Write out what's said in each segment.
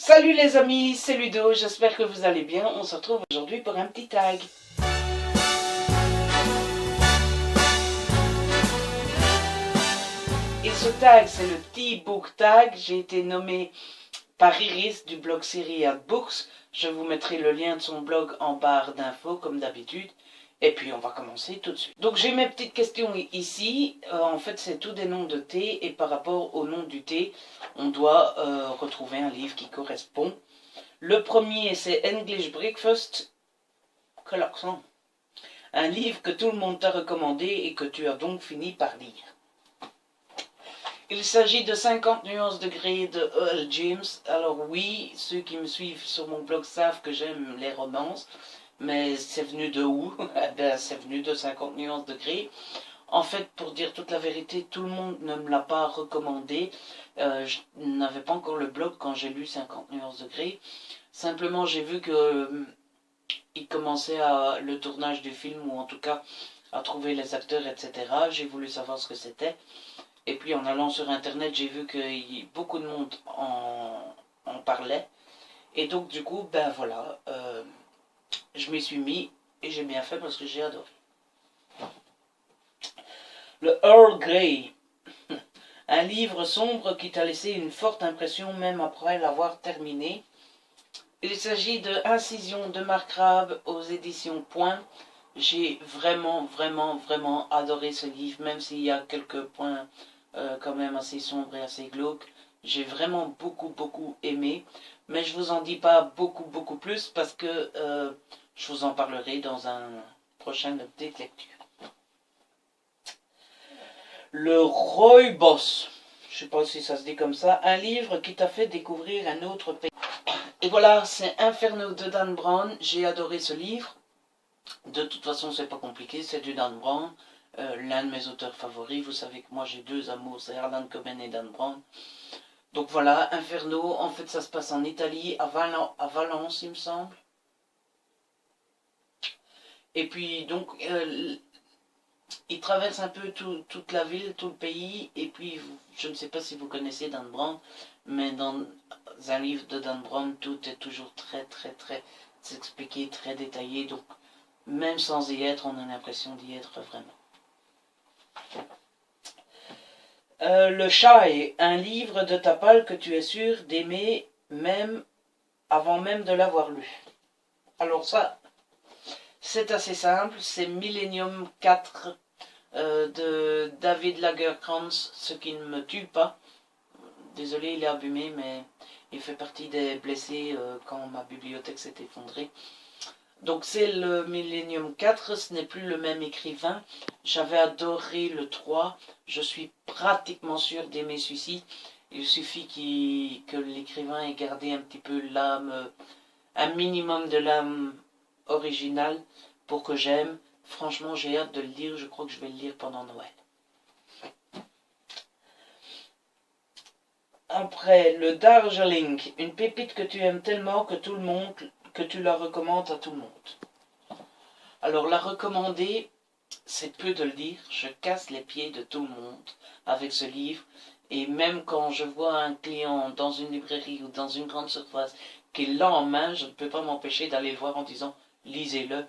Salut les amis, c'est Ludo, j'espère que vous allez bien. On se retrouve aujourd'hui pour un petit tag. Et ce tag, c'est le petit book tag. J'ai été nommé par Iris du blog Syria Books. Je vous mettrai le lien de son blog en barre d'infos comme d'habitude. Et puis on va commencer tout de suite. Donc j'ai mes petites questions ici. En fait c'est tous des noms de thé. Et par rapport au nom du thé, on doit retrouver un livre qui correspond. Le premier, c'est English Breakfast. Quel accent! Un livre que tout le monde t'a recommandé et que tu as donc fini par lire. Il s'agit de 50 nuances de Grey de E.L. James. Alors oui, ceux qui me suivent sur mon blog savent que j'aime les romances. Mais c'est venu de où? C'est venu de 50 nuances de Grey. En fait, pour dire toute la vérité, tout le monde ne me l'a pas recommandé. Je n'avais pas encore le blog quand j'ai lu 50 nuances de Grey. Simplement, j'ai vu que il commençait le tournage du film, ou en tout cas à trouver les acteurs, etc. J'ai voulu savoir ce que c'était. Et puis en allant sur internet, j'ai vu que beaucoup de monde en parlait. Et donc du coup, ben voilà, je m'y suis mis et j'ai bien fait parce que j'ai adoré. Le Earl Grey, un livre sombre qui t'a laissé une forte impression même après l'avoir terminé. Il s'agit de Incision de Marc Rabe aux éditions Point. J'ai vraiment adoré ce livre, même s'il y a quelques points quand même assez sombres et assez glauques. J'ai vraiment beaucoup aimé, mais je vous en dis pas beaucoup plus parce que je vous en parlerai dans un prochain update lecture. Le Rooibos, je sais pas si ça se dit comme ça, un livre qui t'a fait découvrir un autre pays. Et voilà, c'est Inferno de Dan Brown. J'ai adoré ce livre. De toute façon, c'est pas compliqué, c'est du Dan Brown, l'un de mes auteurs favoris. Vous savez que moi j'ai deux amours, c'est Harlan Coben et Dan Brown. Donc voilà, Inferno, en fait ça se passe en Italie, à Valence il me semble. Et puis donc, il traverse un peu toute la ville, tout le pays, et puis je ne sais pas si vous connaissez Dan Brown, mais dans un livre de Dan Brown, tout est toujours très expliqué, très détaillé, donc même sans y être, on a l'impression d'y être vraiment. Le Chai, un livre de ta palle que tu es sûr d'aimer même avant même de l'avoir lu. Alors ça, c'est assez simple, c'est Millennium 4 de David Lagerkrantz, Ce qui ne me tue pas. Désolé, il est abîmé, mais il fait partie des blessés quand ma bibliothèque s'est effondrée. Donc c'est le Millennium 4, ce n'est plus le même écrivain. J'avais adoré le 3, je suis pratiquement sûr d'aimer celui-ci. Il suffit que l'écrivain ait gardé un petit peu l'âme, un minimum de l'âme originale pour que j'aime. Franchement, j'ai hâte de le lire, je crois que je vais le lire pendant Noël. Après, le Darjeeling, une pépite que tu aimes tellement que tu la recommandes à tout le monde. Alors la recommander, c'est peu de le dire, je casse les pieds de tout le monde avec ce livre. Et même quand je vois un client dans une librairie ou dans une grande surface qui l'a en main, je ne peux pas m'empêcher d'aller le voir en disant « lisez-le ».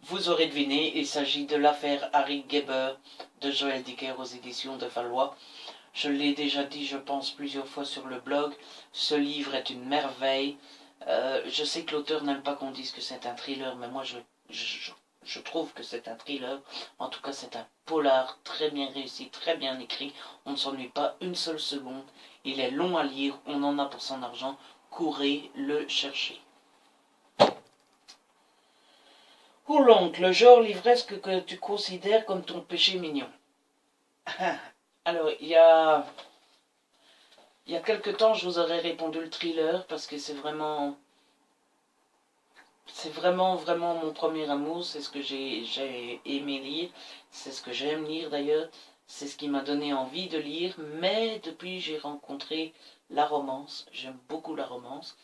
Vous aurez deviné, il s'agit de l'affaire Harry Geber de Joël Dicker aux éditions de Valois. Je l'ai déjà dit, je pense, plusieurs fois sur le blog, ce livre est une merveille. Je sais que l'auteur n'aime pas qu'on dise que c'est un thriller, mais moi je trouve que c'est un thriller. En tout cas, c'est un polar très bien réussi, très bien écrit. On ne s'ennuie pas une seule seconde. Il est long à lire, on en a pour son argent. Courez le chercher. Houlonque, le genre livresque que tu considères comme ton péché mignon. Alors, il y a quelque temps, je vous aurais répondu le thriller parce que c'est vraiment mon premier amour. C'est ce que j'ai aimé lire, c'est ce que j'aime lire d'ailleurs, c'est ce qui m'a donné envie de lire. Mais depuis, j'ai rencontré la romance. J'aime beaucoup la romance.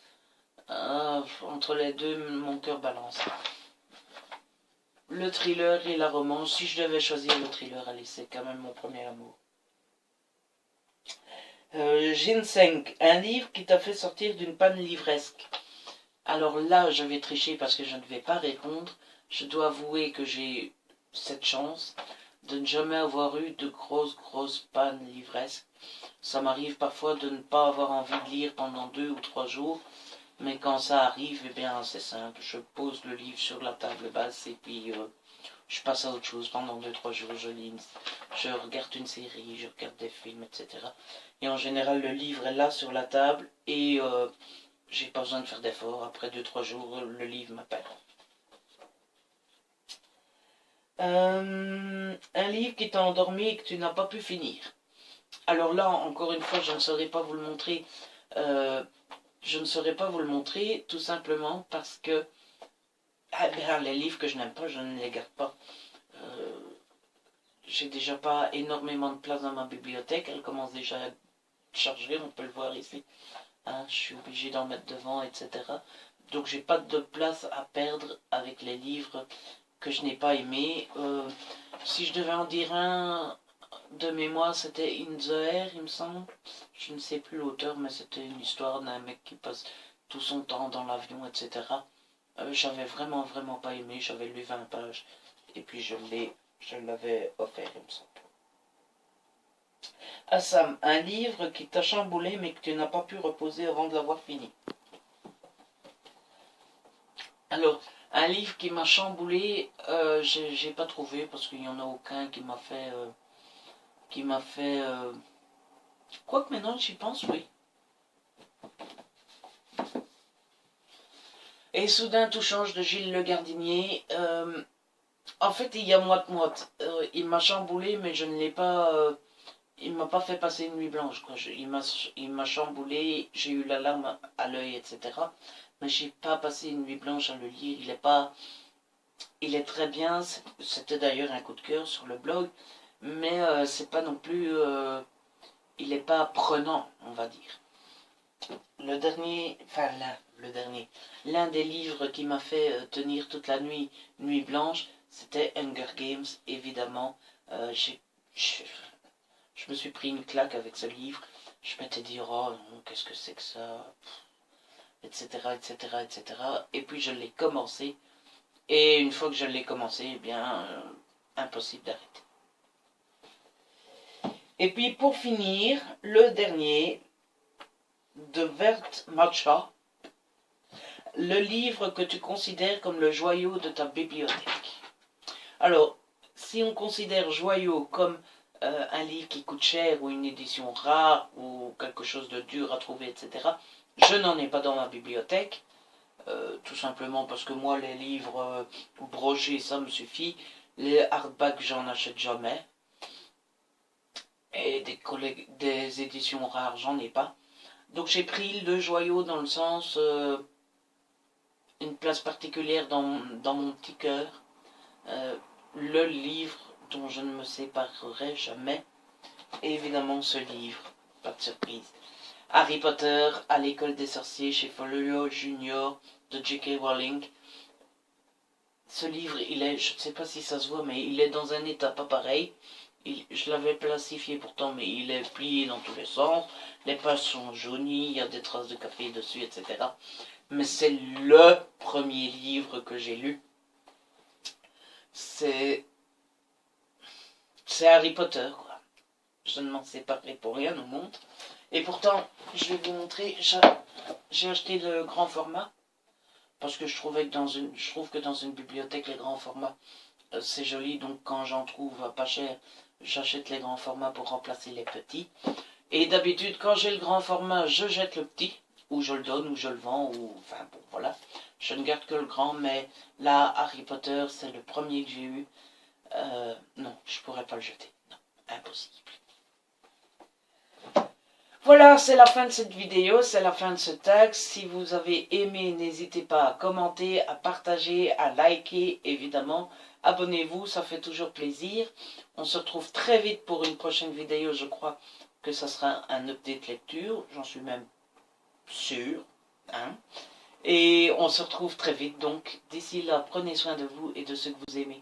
Entre les deux, mon cœur balance. Le thriller et la romance. Si je devais choisir le thriller, allez, c'est quand même mon premier amour. Ginseng, un livre qui t'a fait sortir d'une panne livresque. Alors là, je vais tricher parce que je ne vais pas répondre. Je dois avouer que j'ai cette chance de ne jamais avoir eu de grosses pannes livresques. Ça m'arrive parfois de ne pas avoir envie de lire pendant 2 ou 3 jours. Mais quand ça arrive, eh bien c'est simple. Je pose le livre sur la table basse et puis je passe à autre chose pendant 2 3 jours. Je regarde une série, je regarde des films, etc. Et en général, le livre est là sur la table et j'ai pas besoin de faire d'efforts. Après 2 3 jours, le livre m'appelle. Un livre qui t'a endormi et que tu n'as pas pu finir. Alors là, encore une fois, je ne saurais pas vous le montrer. Je ne saurais pas vous le montrer tout simplement parce que bien, les livres que je n'aime pas, je ne les garde pas. J'ai déjà pas énormément de place dans ma bibliothèque. Elle commence déjà à charger, on peut le voir ici. Hein, je suis obligé d'en mettre devant, etc. Donc j'ai pas de place à perdre avec les livres que je n'ai pas aimés. Si je devais en dire un de mémoire, c'était In the Air, il me semble. Je ne sais plus l'auteur, mais c'était une histoire d'un mec qui passe tout son temps dans l'avion, etc. J'avais vraiment pas aimé. J'avais lu 20 pages et puis je l'avais offert, il me semble. Assam, un livre qui t'a chamboulé mais que tu n'as pas pu reposer avant de l'avoir fini. Alors, un livre qui m'a chamboulé, j'ai pas trouvé parce qu'il n'y en a aucun qui m'a fait... Quoique maintenant j'y pense, oui. Et soudain tout change de Gilles Le Gardinier. En fait, il y a moite-moite. Il m'a chamboulé mais je ne l'ai pas... il m'a pas fait passer une nuit blanche, quoi. Il m'a chamboulé, j'ai eu la larme à l'œil, etc. Mais j'ai pas passé une nuit blanche à le lire. Il est très bien. C'était d'ailleurs un coup de cœur sur le blog, mais c'est pas non plus. Il est pas prenant, on va dire. Le dernier, enfin l'un des livres qui m'a fait tenir toute la nuit blanche, c'était Hunger Games, évidemment. Je me suis pris une claque avec ce livre. Je m'étais dit, oh non, qu'est-ce que c'est que ça, etc., etc., etc. Et puis je l'ai commencé. Et une fois que je l'ai commencé, eh bien, impossible d'arrêter. Et puis pour finir, le dernier, de Vert Matcha, le livre que tu considères comme le joyau de ta bibliothèque. Alors, si on considère joyau comme un livre qui coûte cher ou une édition rare ou quelque chose de dur à trouver, etc., je n'en ai pas dans ma bibliothèque. Tout simplement parce que moi, les livres brochés, ça me suffit. Les hardbacks, j'en achète jamais. Et des éditions rares, j'en ai pas. Donc j'ai pris le joyau dans le sens... une place particulière dans mon petit cœur. Le livre dont je ne me séparerai jamais. Et évidemment ce livre, pas de surprise. Harry Potter à l'école des sorciers chez Folio Junior de J.K. Rowling. Ce livre, il est, je ne sais pas si ça se voit, mais il est dans un état pas pareil. Je l'avais plastifié pourtant, mais il est plié dans tous les sens. Les pages sont jaunies, il y a des traces de café dessus, etc. Mais c'est le premier livre que j'ai lu. C'est Harry Potter, quoi. Je ne m'en séparerai pour rien au monde. Et pourtant, je vais vous montrer, j'ai acheté le grand format. Parce que je trouve que dans une bibliothèque, les grands formats, c'est joli. Donc quand j'en trouve pas cher, j'achète les grands formats pour remplacer les petits. Et d'habitude, quand j'ai le grand format, je jette le petit. Ou je le donne, ou je le vends, ou... Enfin bon, voilà. Je ne garde que le grand, mais là, Harry Potter, c'est le premier que j'ai eu. Non, je pourrais pas le jeter. Non, impossible. Voilà, c'est la fin de cette vidéo, c'est la fin de ce tag. Si vous avez aimé, n'hésitez pas à commenter, à partager, à liker, évidemment. Abonnez-vous, ça fait toujours plaisir. On se retrouve très vite pour une prochaine vidéo, je crois que ça sera un update lecture, j'en suis même sûr. Hein. Et on se retrouve très vite, donc d'ici là, prenez soin de vous et de ceux que vous aimez.